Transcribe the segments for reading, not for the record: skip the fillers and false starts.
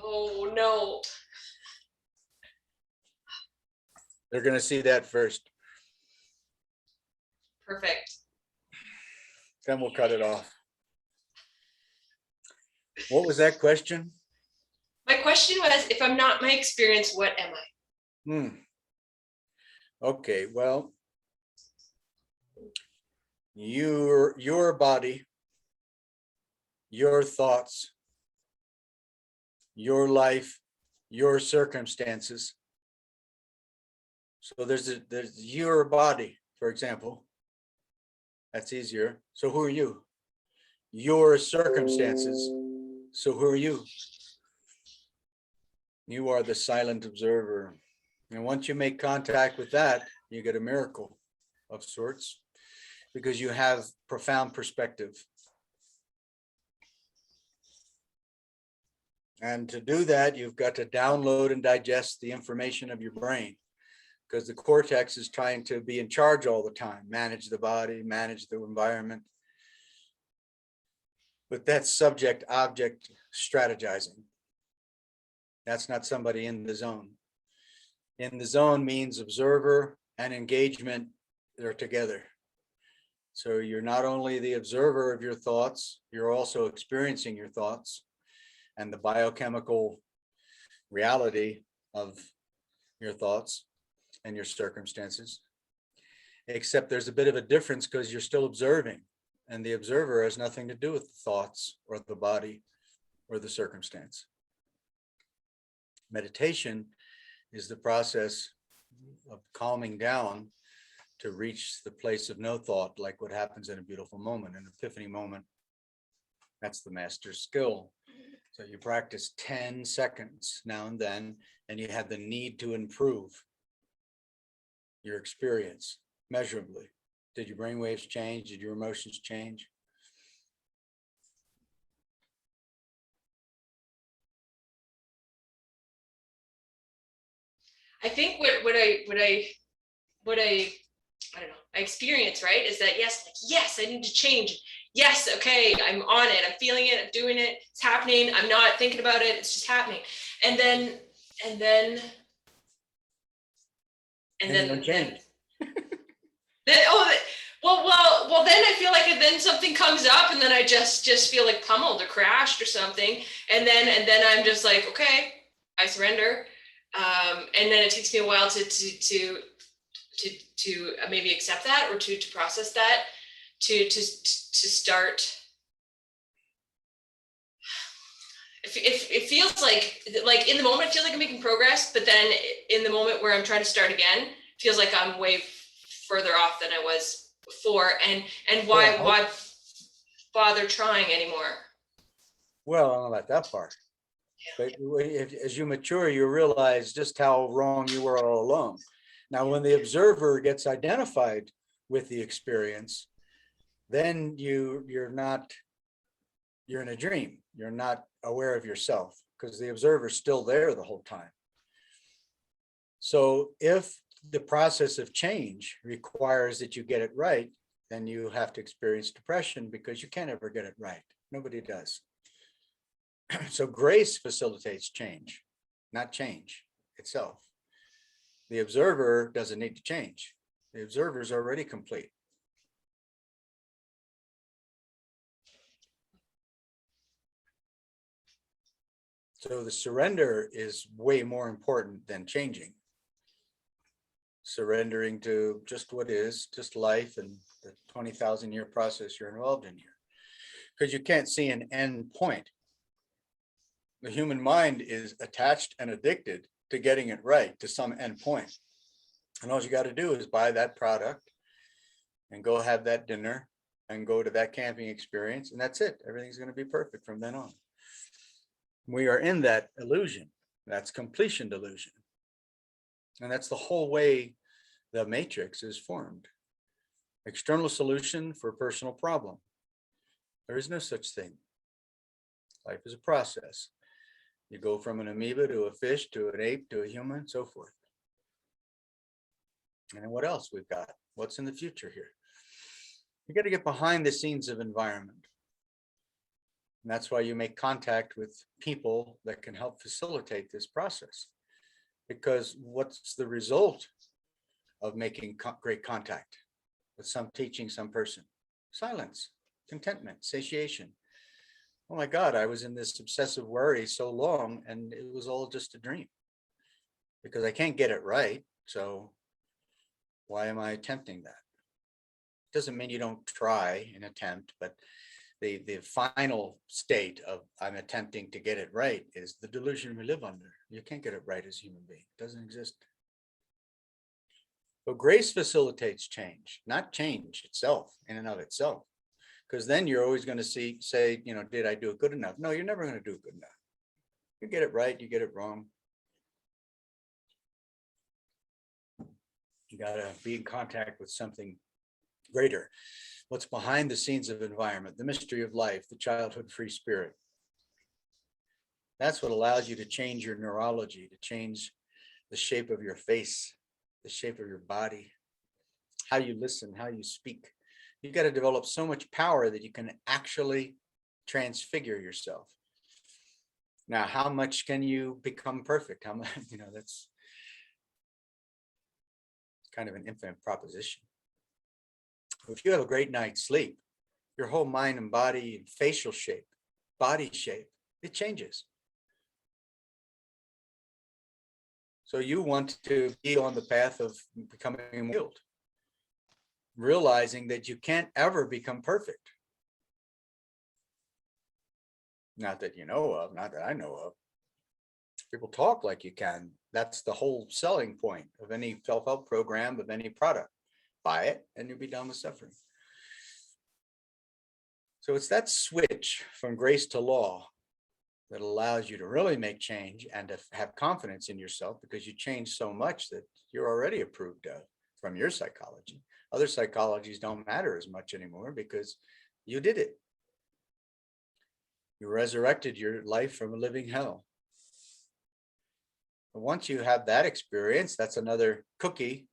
Oh no. They're going to see that first. Perfect. Then we'll cut it off. What was that question? My question was, if I'm not my experience, what am I? Okay, well, your body, your thoughts, your life, your circumstances. So there's your body, for example. That's easier. So who are you? Your circumstances. So who are you? You are the silent observer. And once you make contact with that, you get a miracle of sorts because you have profound perspective. And to do that, you've got to download and digest the information of your brain because the cortex is trying to be in charge all the time, manage the body, manage the environment. But that's subject object strategizing. That's not somebody in the zone. In the zone means observer and engagement, they're together. So you're not only the observer of your thoughts, you're also experiencing your thoughts and the biochemical reality of your thoughts and your circumstances. Except there's a bit of a difference because you're still observing, and the observer has nothing to do with the thoughts or the body or the circumstance. Meditation is the process of calming down to reach the place of no thought, like what happens in a beautiful moment, an epiphany moment. That's the master's skill. So you practice 10 seconds now and then, and you have the need to improve your experience measurably. Did your brainwaves change? Did your emotions change? I think what I don't know, I experience, right, is that yes, I need to change. Yes, okay, I'm on it. I'm feeling it. I'm doing it. It's happening. I'm not thinking about it. It's just happening. And then change. Well, then I feel like then something comes up, and then I just feel like pummeled or crashed or something, and then I'm just like, okay, I surrender, and then it takes me a while to maybe accept that or to process that, to start. It feels like in the moment, I feel like I'm making progress, but then in the moment where I'm trying to start again, it feels like I'm way further off than I was before, and why bother trying anymore? Well, I don't know about that part. But as you mature, you realize just how wrong you were all along. Now, when the observer gets identified with the experience, then you're in a dream. You're not aware of yourself because the observer's still there the whole time. So if the process of change requires that you get it right, then you have to experience depression because you can't ever get it right. Nobody does. So grace facilitates change, not change itself. The observer doesn't need to change. The observer is already complete. So the surrender is way more important than changing. Surrendering to just what is, just life and the 20,000 year process you're involved in here. Because you can't see an end point. The human mind is attached and addicted to getting it right to some end point. And all you got to do is buy that product and go have that dinner and go to that camping experience. And that's it. Everything's going to be perfect from then on. We are in that illusion. That's completion delusion. And that's the whole way the matrix is formed. External solution for personal problem. There is no such thing. Life is a process. You go from an amoeba to a fish to an ape to a human, so forth. And then what else we've got? What's in the future here? You got to get behind the scenes of environment. And that's why you make contact with people that can help facilitate this process. Because what's the result of making great contact with some teaching, some person? Silence, contentment, satiation. Oh my God, I was in this obsessive worry so long and it was all just a dream because I can't get it right. So why am I attempting that? Doesn't mean you don't try and attempt, but the final state of I'm attempting to get it right is the delusion we live under. You can't get it right as a human being. It doesn't exist. But grace facilitates change, not change itself in and of itself. Because then you're always going to say, did I do it good enough? No, you're never going to do it good enough. You get it right, you get it wrong. You got to be in contact with something greater. What's behind the scenes of environment, the mystery of life, the childhood free spirit. That's what allows you to change your neurology, to change the shape of your face, the shape of your body, how you listen, how you speak. You've got to develop so much power that you can actually transfigure yourself. Now, how much can you become perfect? How much, that's kind of an infinite proposition. If you have a great night's sleep, your whole mind and body and facial shape, body shape, it changes. So you want to be on the path of becoming healed, realizing that you can't ever become perfect. Not that you know of, not that I know of. People talk like you can. That's the whole selling point of any self-help program, of any product. Buy it and you'll be done with suffering. So it's that switch from grace to law that allows you to really make change and to have confidence in yourself, because you change so much that you're already approved of from your psychology. Other psychologies don't matter as much anymore because you did it. You resurrected your life from a living hell. But once you have that experience, that's another cookie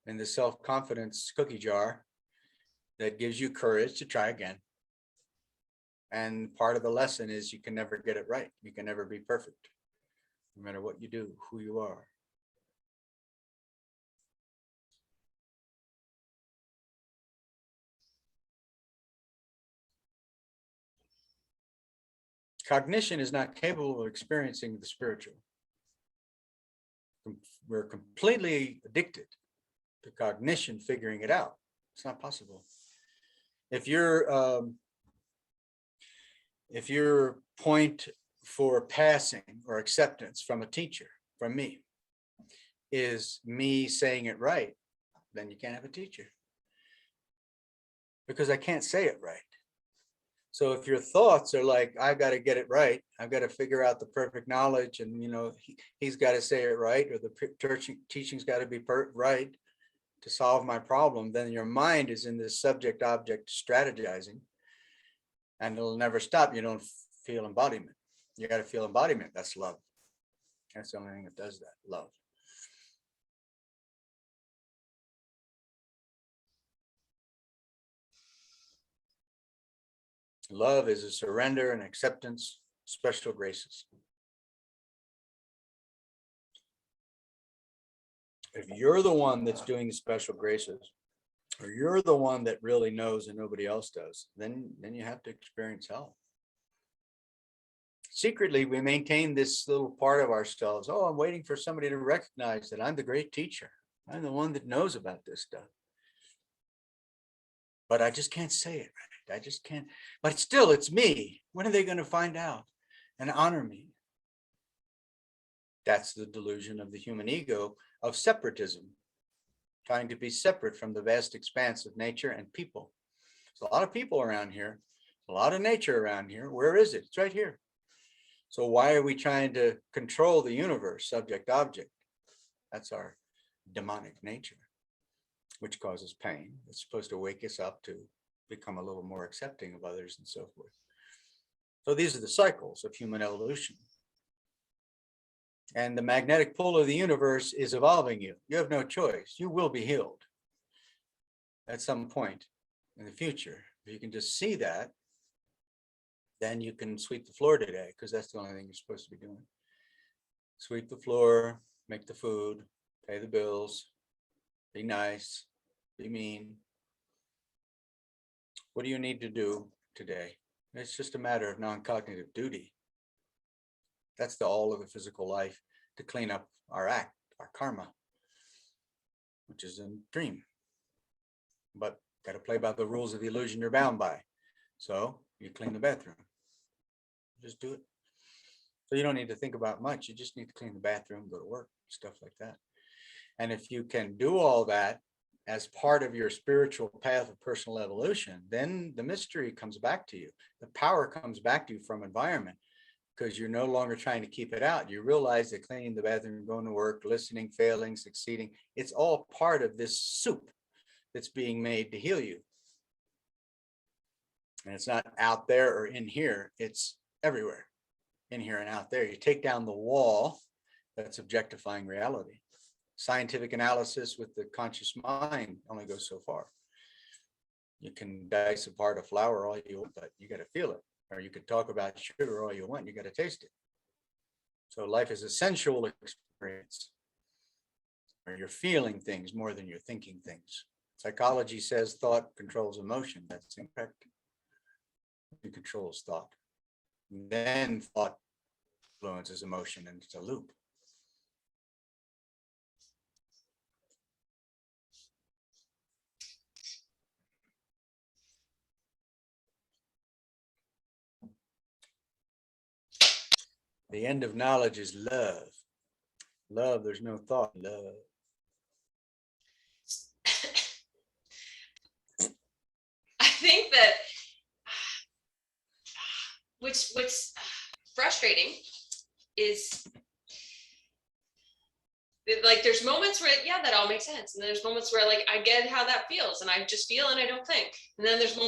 in the self-confidence cookie jar that gives you courage to try again. And part of the lesson is you can never get it right. You can never be perfect, no matter what you do, who you are. Cognition is not capable of experiencing the spiritual. We're completely addicted to cognition, figuring it out. It's not possible. If your point for passing or acceptance from a teacher, from me, is me saying it right, then you can't have a teacher. Because I can't say it right. So if your thoughts are like, I've got to get it right, I've got to figure out the perfect knowledge, and he's got to say it right, or the teaching's got to be right to solve my problem, then your mind is in this subject-object strategizing, and it'll never stop. You don't feel embodiment. You got to feel embodiment. That's love. That's the only thing that does that, love. Love is a surrender and acceptance, special graces. If you're the one that's doing the special graces, or you're the one that really knows and nobody else does, then you have to experience hell. Secretly, we maintain this little part of ourselves. Oh, I'm waiting for somebody to recognize that I'm the great teacher. I'm the one that knows about this stuff. But I just can't say it right. I just can't. But still, it's me. When are they going to find out and honor me? That's the delusion of the human ego of separatism, trying to be separate from the vast expanse of nature and people. There's a lot of people around here, a lot of nature around here. Where is it? It's right here. So why are we trying to control the universe, subject, object? That's our demonic nature, which causes pain. It's supposed to wake us up to become a little more accepting of others and so forth. So these are the cycles of human evolution. And the magnetic pull of the universe is evolving you. You have no choice. You will be healed at some point in the future. If you can just see that, then you can sweep the floor today, because that's the only thing you're supposed to be doing. Sweep the floor, make the food, pay the bills, be nice, be mean. What do you need to do today? It's just a matter of non-cognitive duty. That's the all of the physical life, to clean up our act, our karma, which is a dream. But got to play by the rules of the illusion you're bound by. So you clean the bathroom. Just do it. So you don't need to think about much. You just need to clean the bathroom, go to work, stuff like that. And if you can do all that as part of your spiritual path of personal evolution, then the mystery comes back to you. The power comes back to you from environment, because you're no longer trying to keep it out. You realize that cleaning the bathroom, going to work, listening, failing, succeeding, it's all part of this soup that's being made to heal you. And it's not out there or in here, it's everywhere, in here and out there. You take down the wall that's objectifying reality. Scientific analysis with the conscious mind only goes so far. You can dice apart a flower all you want, but you got to feel it. Or you could talk about sugar all you want, you got to taste it. So life is a sensual experience, where you're feeling things more than you're thinking things. Psychology says thought controls emotion. That's incorrect. It controls thought. Then thought influences emotion, and it's a loop. The end of knowledge is love. Love, there's no thought. Love. I think that what's frustrating is like there's moments where yeah, that all makes sense, and there's moments where like I get how that feels and I just feel and I don't think, and then there's moments